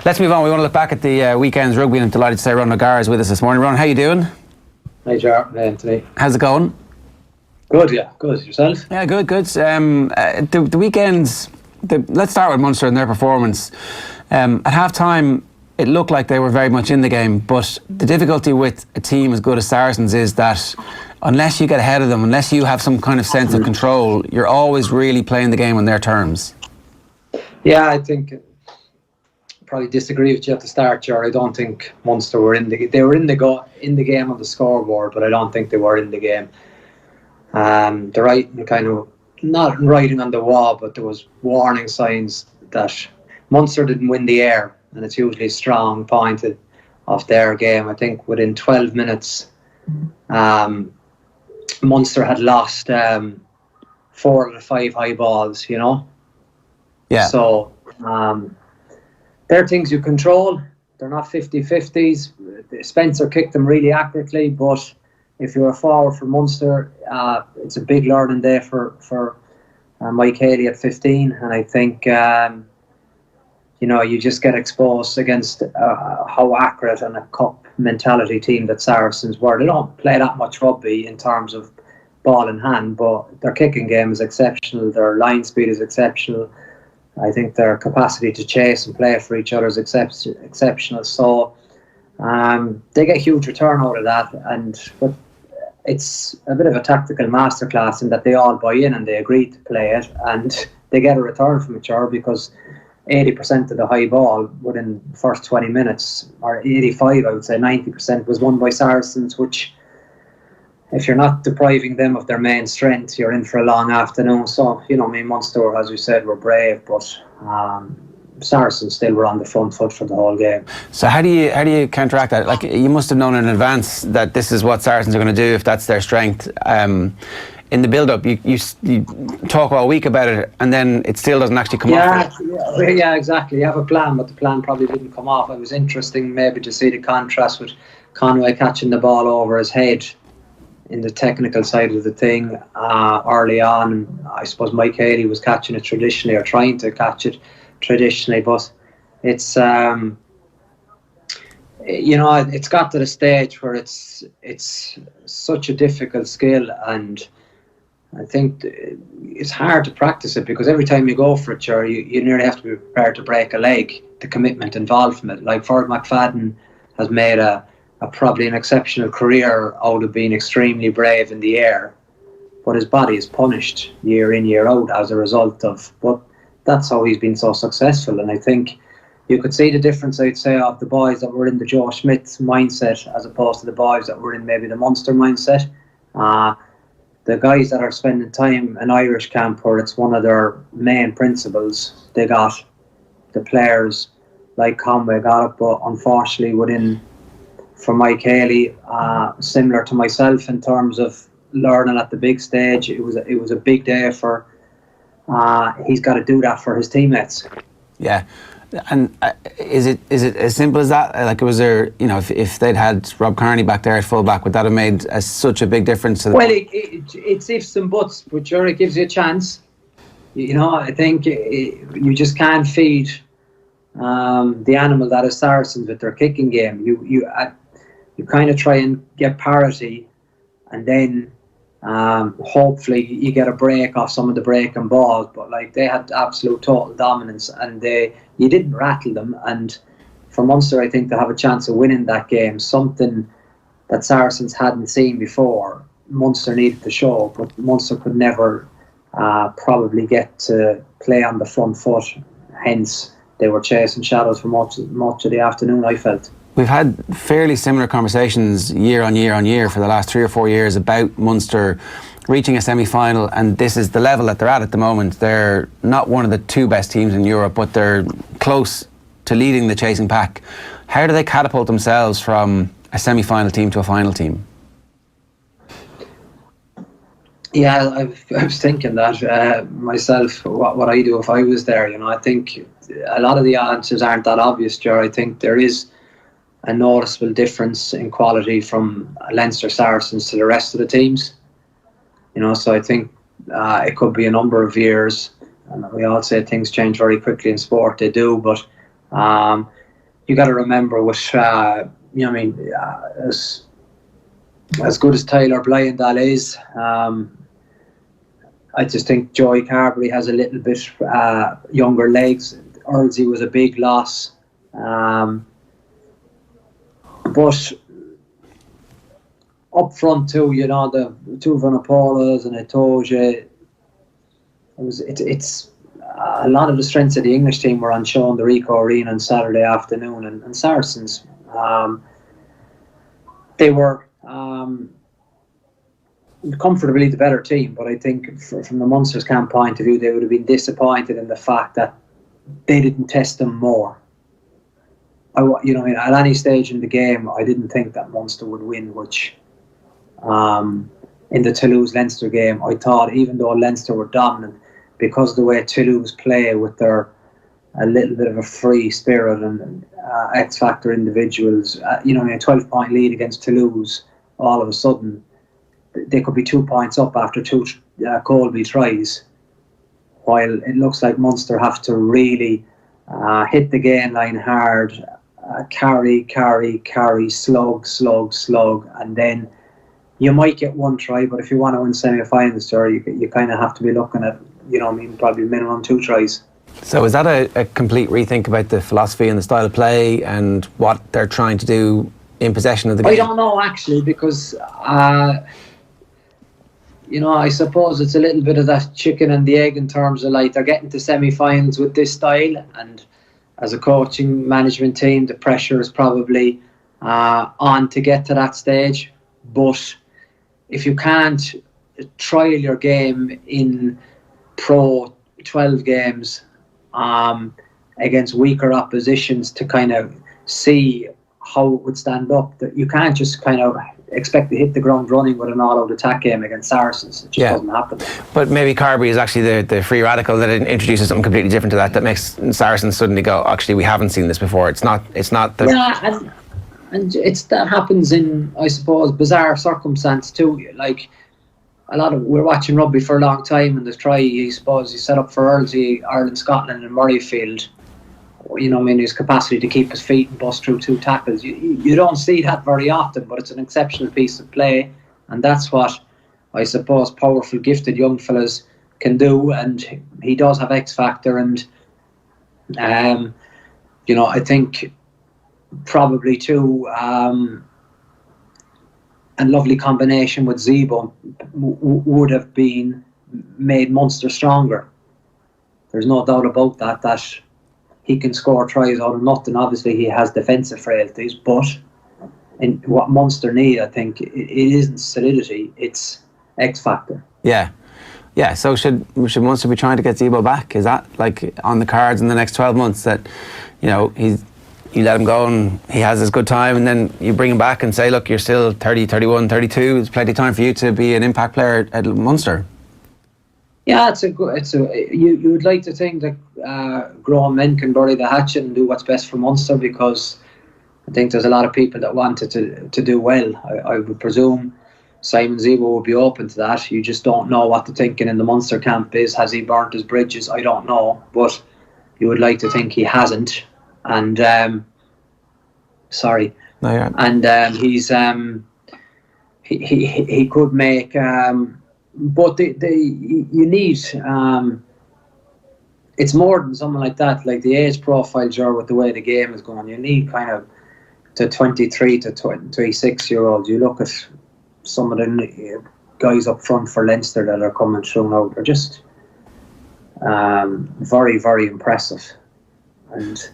Let's move on. We want to look back at the weekend's rugby, and I'm delighted to say Ronan O'Gara is with us this morning. Ron, how are you doing? Hey, Ger. Hey, Anthony. How's it going? Good, yeah. Good. Yourself? Yeah, good. The weekends, let's start with Munster and their performance. At half-time, it looked like they were very much in the game, but the difficulty with a team as good as Saracens is that unless you get ahead of them, unless you have some kind of sense of control, you're always really playing the game on their terms. Yeah, I think probably disagree with you at the start, Ger. I don't think Munster were in the. They were in the game on the scoreboard, but I don't think they were in the game. The writing kind of not writing on the wall, but there was warning signs that Munster didn't win the air, and it's usually a strong point of their game. I think within 12 minutes, Munster had lost 4 out of 5 high balls. You know. Yeah. So. They're things you control. They're not 50-50s. Spencer kicked them really accurately, but if you're a forward for Munster, it's a big learning day for Mike Haley at 15, and I think you just get exposed against how accurate and a cup mentality team that Saracens were. They don't play that much rugby in terms of ball in hand, but their kicking game is exceptional. Their line speed is exceptional. I think their capacity to chase and play for each other is exceptional. So they get huge return out of that, but it's a bit of a tactical masterclass in that they all buy in and they agree to play it, and they get a return from each other because 80% of the high ball within the first 20 minutes, or 85, I would say 90%, was won by Saracens, which, if you're not depriving them of their main strength, you're in for a long afternoon. So, Munster, as we said, were brave, but Saracens still were on the front foot for the whole game. So how do you counteract that? Like, you must have known in advance that this is what Saracens are going to do if that's their strength. In the build-up, you talk all week about it, and then it still doesn't actually come off. Yeah, exactly. You have a plan, but the plan probably didn't come off. It was interesting maybe to see the contrast with Conway catching the ball over his head in the technical side of the thing early on. I suppose Mike Haley was catching it traditionally, or trying to catch it traditionally, but it's it's got to the stage where it's such a difficult skill, and I think it's hard to practice it because every time you go for it, you nearly have to be prepared to break a leg. The commitment involved from it, like Ford McFadden has made probably an exceptional career out of being extremely brave in the air, but his body is punished year in, year out as a result of. But that's how he's been so successful, and I think you could see the difference, I'd say, of the boys that were in the Joe Schmidt mindset as opposed to the boys that were in maybe the Munster mindset. The guys that are spending time in Irish camp, where it's one of their main principles, they got the players like Conway got it, but unfortunately for Mike Haley, similar to myself in terms of learning at the big stage, it was a big day for. He's got to do that for his teammates. Yeah, and is it as simple as that? Like, was there, if they'd had Rob Kearney back there at fullback, would that have made such a big difference to the? Well, it's ifs and buts, but sure, it gives you a chance. I think you just can't feed the animal that is Saracens with their kicking game. You kind of try and get parity, and then hopefully you get a break off some of the breaking balls. But like, they had absolute total dominance, and you didn't rattle them. And for Munster, I think, to have a chance of winning that game, something that Saracens hadn't seen before, Munster needed to show, but Munster could never probably get to play on the front foot. Hence, they were chasing shadows for much of the afternoon, I felt. We've had fairly similar conversations year on year for the last 3 or 4 years about Munster reaching a semi-final, and this is the level that they're at the moment. They're not one of the 2 best teams in Europe, but they're close to leading the chasing pack. How do they catapult themselves from a semi-final team to a final team? Yeah, I was thinking that myself, what I do if I was there. I think a lot of the answers aren't that obvious, Ger. I think there is a noticeable difference in quality from Leinster Saracens to the rest of the teams. So I think it could be a number of years, and we all say things change very quickly in sport. They do, but you got to remember with as good as Tyler Blyandal is, I just think Joey Carberry has a little bit younger legs. Earlsey was a big loss, but up front too, the two Vunipolas and Itoje, it's a lot of the strengths of the English team were on show in the Ricoh Arena on Saturday afternoon, and Saracens, they were comfortably the better team, but I think from the Munster's camp point of view, they would have been disappointed in the fact that they didn't test them more. At any stage in the game, I didn't think that Munster would win, which in the Toulouse-Leinster game, I thought even though Leinster were dominant, because of the way Toulouse play with their a little bit of a free spirit and X-factor individuals, a 12-point lead against Toulouse, all of a sudden, they could be 2 points up after two Colby tries, while it looks like Munster have to really hit the gain line hard, carry, slug, and then you might get one try, but if you want to win semi-finals, you kind of have to be looking at, probably minimum 2 tries. So is that a complete rethink about the philosophy and the style of play and what they're trying to do in possession of the game? I don't know, actually, because I suppose it's a little bit of that chicken and the egg in terms of they're getting to semi-finals with this style, and as a coaching management team, the pressure is probably on to get to that stage. But if you can't trial your game in Pro 12 games against weaker oppositions to kind of see how it would stand up, that you can't just kind of expect to hit the ground running with an all-out attack game against Saracens. It just doesn't happen. But maybe Carberry is actually the free radical that introduces something completely different to that makes Saracens suddenly go, actually, we haven't seen this before. It's not the... Yeah, and that happens in, I suppose, bizarre circumstance too. We're watching rugby for a long time, and the try, I suppose, he set up for Earlsey, Ireland, Scotland and Murrayfield. His capacity to keep his feet and bust through 2 tackles. You don't see that very often, but it's an exceptional piece of play, and that's what I suppose powerful, gifted young fellas can do. And he does have X factor, and I think probably too a lovely combination with Zebo would have been made Munster stronger. There's no doubt about that he can score tries out of nothing. Obviously, he has defensive frailties, but in what Munster need, I think, it isn't solidity; it's X factor. Yeah. So should Munster be trying to get Zebo back? Is that on the cards in the next 12 months that you let him go and he has his good time, and then you bring him back and say, look, you're still 30, 31, 32. There's plenty of time for you to be an impact player at Munster. Yeah, you would like to think that grown men can bury the hatchet and do what's best for Munster, because I think there's a lot of people that wanted to do well. I would presume Simon Zebo would be open to that. You just don't know what the thinking in the Munster camp is. Has he burnt his bridges? I don't know, but you would like to think he hasn't. And he's he could make. But you need, it's more than something like that, like the age profile, with the way the game is going. You need kind of to 23 to 26-year-olds. You look at some of the guys up front for Leinster that are coming through now. They're just very, very impressive. And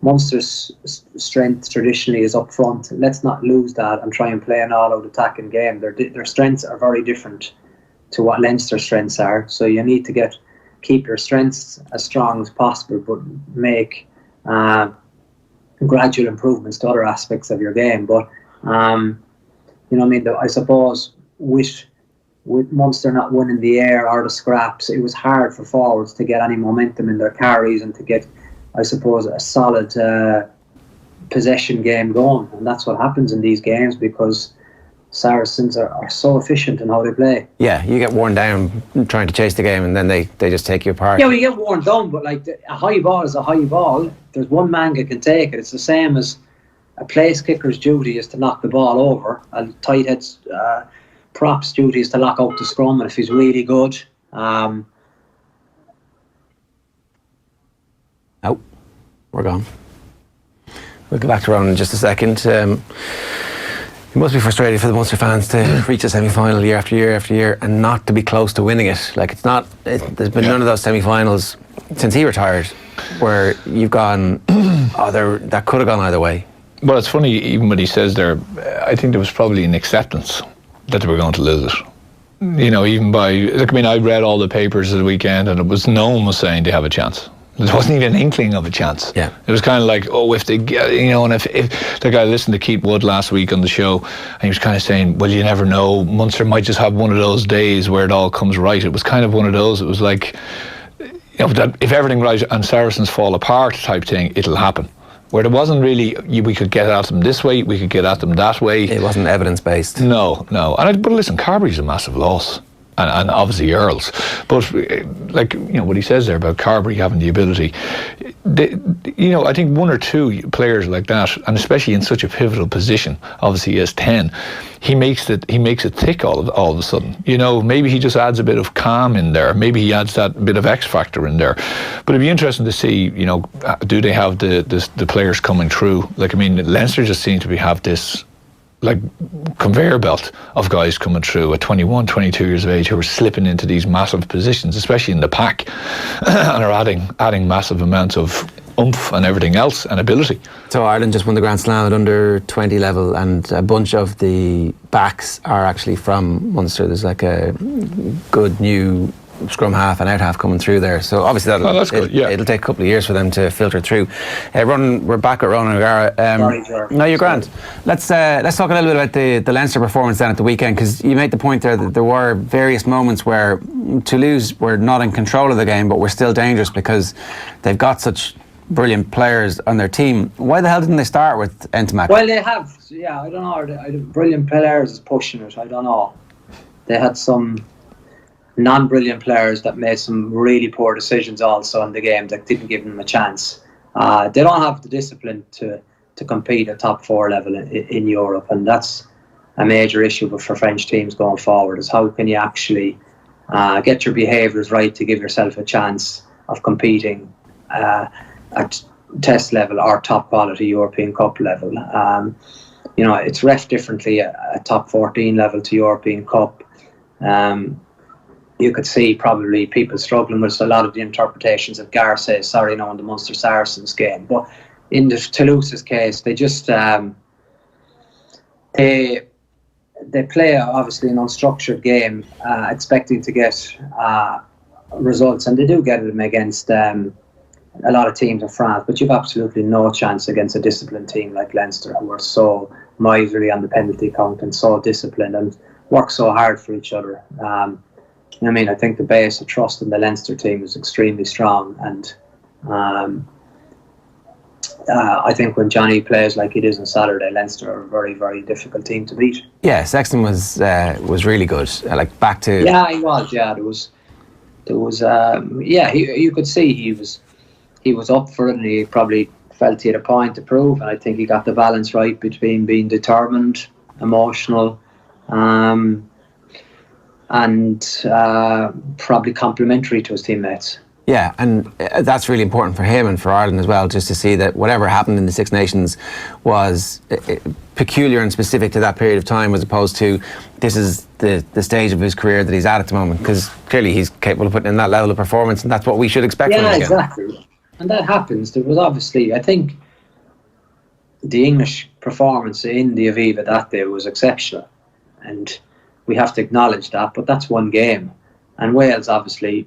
Munster's strength traditionally is up front. Let's not lose that and try and play an all-out attacking game. Their strengths are very different to what Leinster's strengths are. So you need to keep your strengths as strong as possible, but make gradual improvements to other aspects of your game. But I suppose with Munster not winning the air or the scraps, it was hard for forwards to get any momentum in their carries and to get, I suppose, a solid possession game going. And that's what happens in these games, because Saracens are so efficient in how they play. Yeah, you get worn down trying to chase the game, and then they just take you apart. Yeah, we get worn down, but like a high ball is a high ball. There's one man that can take it. It's the same as a place kicker's duty is to knock the ball over. A tight head's prop's duty is to lock out the scrum, and if he's really good. Oh, we're gone. We'll get back to Ronan in just a second. It must be frustrating for the Munster fans to reach a semi-final year after year after year and not to be close to winning it. Like, it's not. There's been none of those semi-finals since he retired where you've gone, that could have gone either way. Well, it's funny, even what he says there, I think there was probably an acceptance that they were going to lose it. You know, even by, look, I mean, I read all the papers of the weekend, and no one was saying they have a chance. There wasn't even an inkling of a chance. Yeah. It was kind of like, if they get, and if the guy listened to Keith Wood last week on the show, and he was kind of saying, well, you never know, Munster might just have one of those days where it all comes right. It was kind of one of those, it was like, that if everything right and Saracens fall apart type thing, it'll happen. Where there wasn't really, we could get at them this way, we could get at them that way. It wasn't evidence-based. No. But listen, Carberry's a massive loss. And obviously Earls. But, what he says there about Carberry having the ability, I think one or two players like that, and especially in such a pivotal position, obviously as 10, he makes it thick all of a sudden. Maybe he just adds a bit of calm in there. Maybe he adds that bit of X factor in there. But it'd be interesting to see, do they have the players coming through? Leinster just seem to have this conveyor belt of guys coming through at 21, 22 years of age who are slipping into these massive positions, especially in the pack, and are adding massive amounts of oomph and everything else and ability. So Ireland just won the Grand Slam at under 20 level, and a bunch of the backs are actually from Munster. There's like a good new scrum half and out half coming through there, so obviously it'll take a couple of years for them to filter through. We're back at Ronan O'Gara. No, you're grand. Let's talk a little bit about the Leinster performance then at the weekend, because you made the point there that there were various moments where Toulouse were not in control of the game but were still dangerous because they've got such brilliant players on their team. Why the hell didn't they start with Ntamack? Well, they have, I don't know, brilliant players is pushing it, I don't know. They had some non-brilliant players that made some really poor decisions also in the game that didn't give them a chance. They don't have the discipline to compete at top 4 level in Europe, and that's a major issue for French teams going forward, is how can you actually get your behaviours right to give yourself a chance of competing at test level or top quality European Cup level. It's ref differently at top 14 level to European Cup. You could see probably people struggling with a lot of the interpretations of Ger says, in the Munster Saracens game. But in the Toulouse's case, they just they play obviously an unstructured game, expecting to get results, and they do get them against a lot of teams in France. But you've absolutely no chance against a disciplined team like Leinster, who are so miserly on the penalty count and so disciplined and work so hard for each other. I think the base of trust in the Leinster team is extremely strong, and I think when Johnny plays like he does on Saturday, Leinster are a very, very difficult team to beat. Yeah, Sexton was really good. Back to... Yeah, he was. Yeah, there was. You could see he was up for it, and he probably felt he had a point to prove, and I think he got the balance right between being determined, emotional, and probably complimentary to his teammates. Yeah, and that's really important for him and for Ireland as well, just to see that whatever happened in the Six Nations was peculiar and specific to that period of time, as opposed to this is the stage of his career that he's at the moment, because clearly he's capable of putting in that level of performance, and that's what we should expect from him again. Yeah, exactly. And that happens. There was obviously, I think, the English performance in the Aviva that day was exceptional, and we have to acknowledge that, but that's one game. And Wales obviously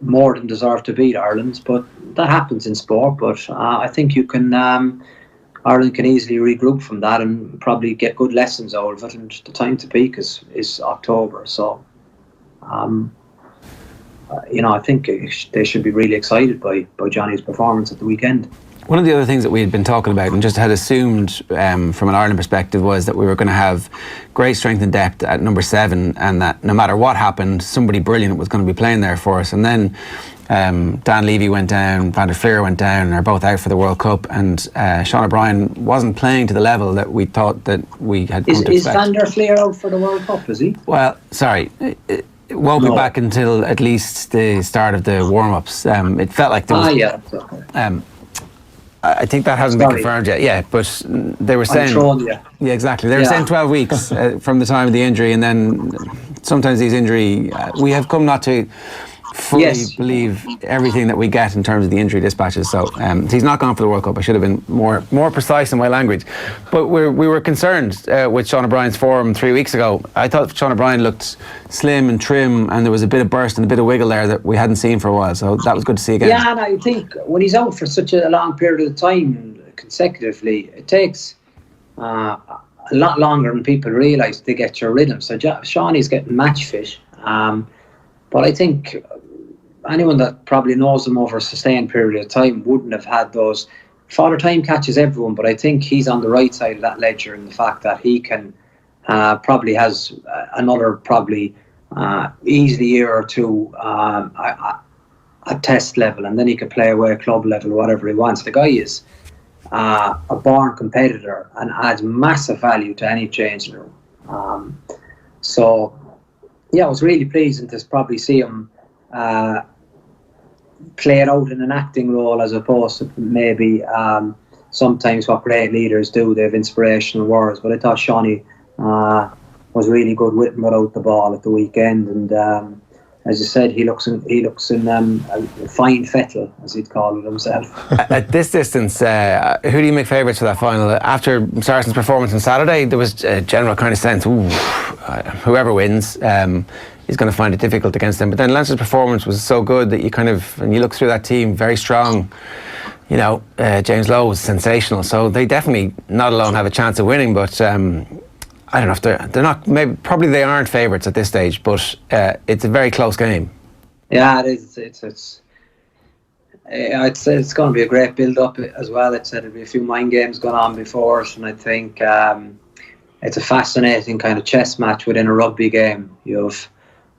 more than deserve to beat Ireland, but that happens in sport. But I think Ireland can easily regroup from that and probably get good lessons out of it, and the time to peak is October. So I think they should be really excited by Johnny's performance at the weekend. One of the other things that we had been talking about and just had assumed from an Ireland perspective was that we were going to have great strength and depth at number 7, and that no matter what happened, somebody brilliant was going to be playing there for us. And then Dan Levy went down, Van der Fleer went down, and are both out for the World Cup, and Sean O'Brien wasn't playing to the level that we thought that we had come to expect. Is Van der Fleer out for the World Cup, is he? Well, sorry. It won't be back until at least the start of the warm-ups. It felt like there was... Okay. I think that hasn't been confirmed yet. Yeah, but they were saying... Yeah, exactly. They were saying 12 weeks from the time of the injury, and then sometimes these injury... we have come not to fully believe everything that we get in terms of the injury dispatches. So he's not gone for the World Cup. I should have been more precise in my language. But we were concerned with Sean O'Brien's form 3 weeks ago. I thought Sean O'Brien looked slim and trim, and there was a bit of burst and a bit of wiggle there that we hadn't seen for a while. So that was good to see again. Yeah, and I think when he's out for such a long period of time consecutively, it takes a lot longer than people realise to get your rhythm. So Sean's getting match fit. But I think anyone that probably knows him over a sustained period of time wouldn't have had those. Father Time catches everyone, but I think he's on the right side of that ledger in the fact that he can probably has another easily year or two at test level, and then he can play away at club level, whatever he wants. The guy is a born competitor and adds massive value to any changing room. So yeah, it was really pleasing to probably see him play it out in an acting role as opposed to maybe sometimes what great leaders do. They have inspirational words, but I thought Shawnee was really good with him without the ball at the weekend, and as you said, he looks in a fine fettle, as he'd call it himself. At this distance, who do you make favourites for that final? After Saracens' performance on Saturday, there was a general kind of sense, whoever wins is going to find it difficult against them. But then Leinster's performance was so good that you kind of, when you look through that team, very strong. You know, James Lowe was sensational, so they definitely, not alone, have a chance of winning. But I don't know if they're not. Maybe probably they aren't favourites at this stage, but it's a very close game. Yeah, it is. I'd say it's going to be a great build-up as well. I'd say there'll be a few mind games going on before us, and I think it's a fascinating kind of chess match within a rugby game. You have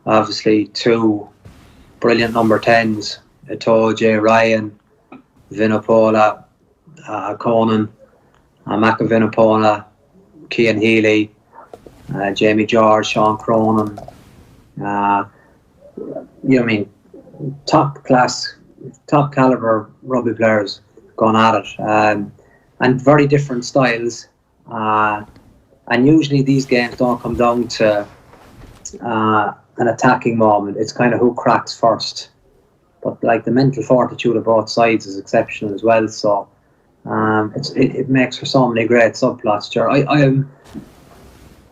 obviously two brilliant number 10s, Itoje, Ryan, Vunipola, Conan, Maka Vunipola, Cian Healy, Jamie George, Sean Cronin. Top caliber rugby players going at it, and very different styles. And usually these games don't come down to an attacking moment. It's kind of who cracks first. But like the mental fortitude of both sides is exceptional as well. So it makes for so many great subplots.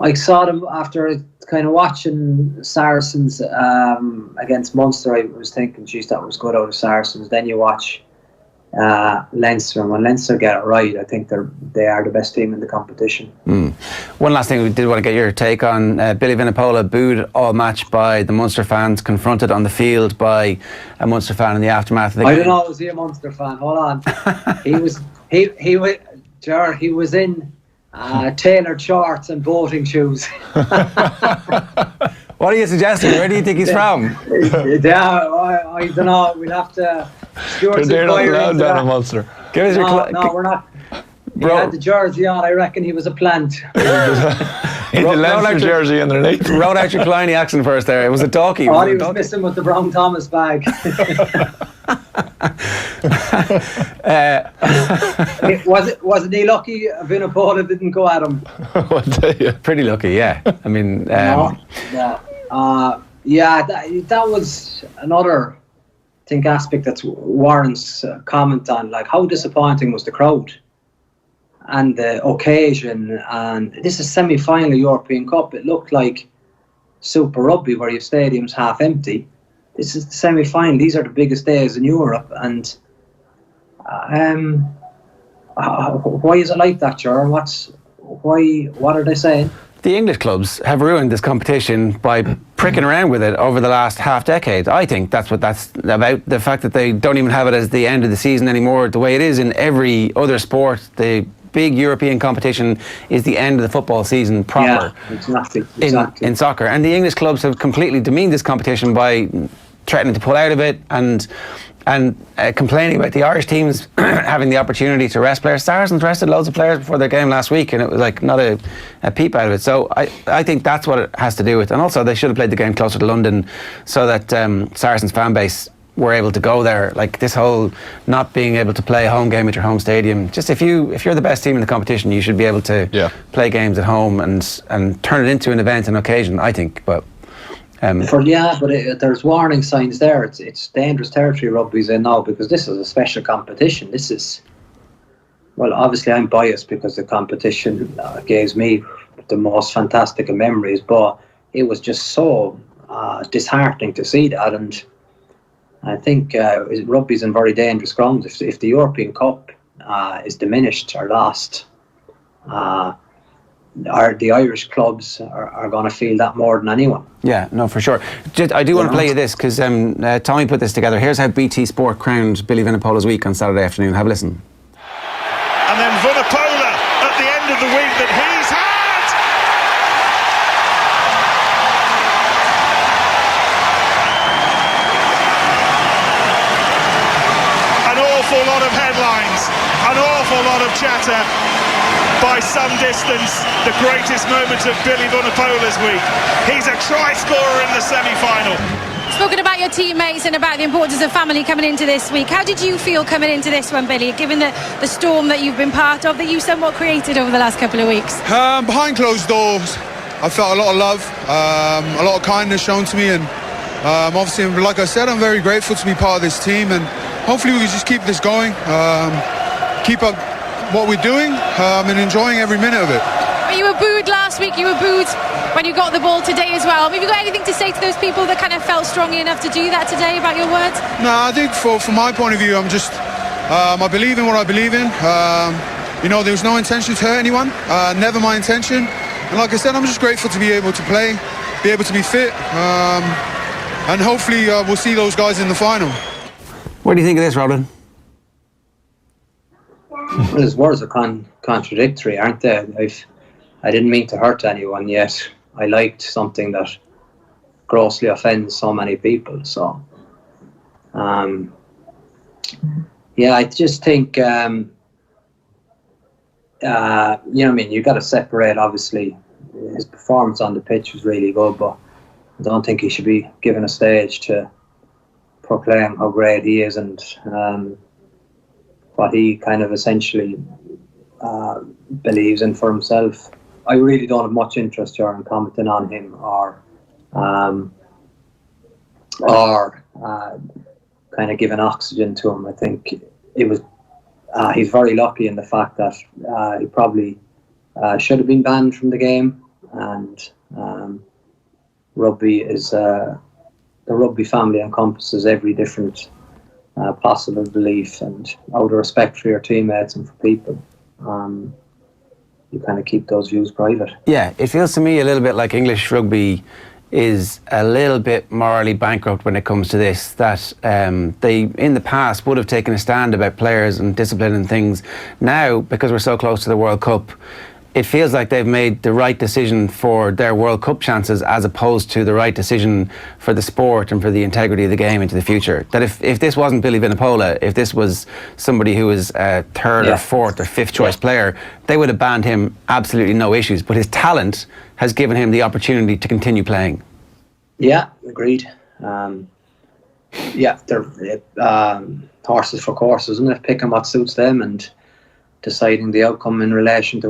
I saw them after kind of watching Saracens against Munster. I was thinking, geez, that was good out of Saracens. Then you watch Leinster, and when Leinster get it right, I think they are the best team in the competition. One last thing we did want to get your take on: Billy Vunipola booed all match by the Munster fans, confronted on the field by a Munster fan in the aftermath of the game. I don't know, was he a Munster fan? Hold on. He was in tailored shorts and boating shoes. What are you suggesting? Where do you think he's from? Yeah, I don't know. We'll have to. They're not allowed down in Munster. Give us your no, we're not. He had the jersey on. I reckon he was a plant. He had the Leinster jersey underneath. Wrote out your Kleiny accent first there. It was a talkie. All he was missing was the Brown Thomas bag. Wasn't he lucky Vunipola didn't go at him? I'll tell you. Pretty lucky, yeah. I mean, that was another aspect that warrants comment on. Like, how disappointing was the crowd and the occasion? And this is semi-final European Cup. It looked like Super Rugby where your stadium's half empty. This is the semi-final. These are the biggest days in Europe, and why is it like that, Ger? What are they saying? The English clubs have ruined this competition by pricking around with it over the last half decade. I think that's what that's about. The fact that they don't even have it as the end of the season anymore, the way it is in every other sport. The big European competition is the end of the football season proper. Yeah, exactly. In soccer. And the English clubs have completely demeaned this competition by threatening to pull out of it and complaining about the Irish teams having the opportunity to rest players. Saracens rested loads of players before their game last week, and it was like not a peep out of it. So I think that's what it has to do with. And also they should have played the game closer to London so that Saracens fan base were able to go there. Like this whole not being able to play a home game at your home stadium. Just if you're the best team in the competition, you should be able to play games at home and turn it into an event, an occasion, I think. But there's warning signs there. It's dangerous territory rugby's in now, because this is a special competition. This is, well, obviously I'm biased because the competition gave me the most fantastic of memories, but it was just so disheartening to see that. And I think rugby's in very dangerous grounds. If the European Cup is diminished or lost, the Irish clubs are going to feel that more than anyone. Yeah, no, for sure. I do want to play you this because Tommy put this together. Here's how BT Sport crowned Billy Vunipola's week on Saturday afternoon. Have a listen. And then Vunipola at the end of the week that he's had. An awful lot of headlines, an awful lot of chatter. By some distance, the greatest moment of Billy Vunipola's week. He's a try scorer in the semi-final. Spoken about your teammates and about the importance of family coming into this week. How did you feel coming into this one, Billy, given the storm that you've been part of, that you somewhat created over the last couple of weeks? Behind closed doors, I felt a lot of love, a lot of kindness shown to me, and obviously, like I said, I'm very grateful to be part of this team, and hopefully we can just keep this going, keep up what we're doing, and enjoying every minute of it. But you were booed last week, you were booed when you got the ball today as well. Have you got anything to say to those people that kind of felt strongly enough to do that today about your words? No, I think from my point of view, I'm just I believe in what I believe in. There was no intention to hurt anyone, never my intention, and like I said, I'm just grateful to be able to play, be able to be fit, and hopefully we'll see those guys in the final. What do you think of this, Ronan? Well, his words are contradictory, aren't they? I didn't mean to hurt anyone, yet I liked something that grossly offends so many people. So, I just think, you got to separate. Obviously, his performance on the pitch was really good, but I don't think he should be given a stage to proclaim how great he is and what he kind of essentially believes in for himself. I really don't have much interest in commenting on him or kind of giving oxygen to him. I think it was he's very lucky in the fact that he probably should have been banned from the game, and rugby is the rugby family encompasses every different possible belief, and out of respect for your teammates and for people, you kind of keep those views private. Yeah, it feels to me a little bit like English rugby is a little bit morally bankrupt when it comes to this, that they in the past would have taken a stand about players and discipline and things. Now, because we're so close to the World Cup, it feels like they've made the right decision for their World Cup chances as opposed to the right decision for the sport and for the integrity of the game into the future. That if this wasn't Billy Vunipola, if this was somebody who was a third or fourth or fifth choice player, they would have banned him, absolutely no issues. But his talent has given him the opportunity to continue playing. Yeah, agreed. They're horses for courses, isn't it? Picking what suits them and deciding the outcome in relation to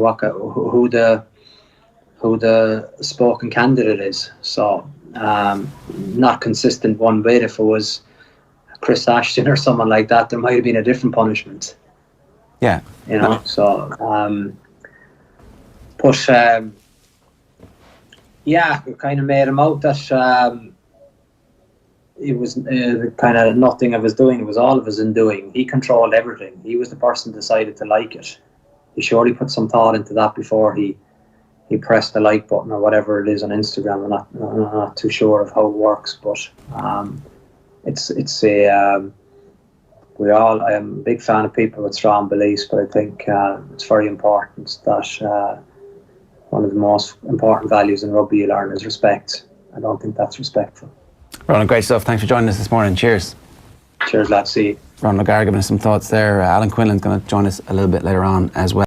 who the spoken candidate is. So not consistent one bit. If it was Chris Ashton or someone like that, there might have been a different punishment. Yeah, So it kind of made him out that it was kind of nothing of his doing, it was all of his undoing. He controlled everything. He was the person who decided to like it. He surely put some thought into that before he he pressed the like button or whatever it is on Instagram. I'm not too sure of how it works, but it's a I am a big fan of people with strong beliefs, but I think it's very important that one of the most important values in rugby you learn is respect. I don't think that's respectful. Ronan, great stuff. Thanks for joining us this morning. Cheers. Cheers, lads. See you. Ronan O'Gara giving us some thoughts there. Alan Quinlan's going to join us a little bit later on as well.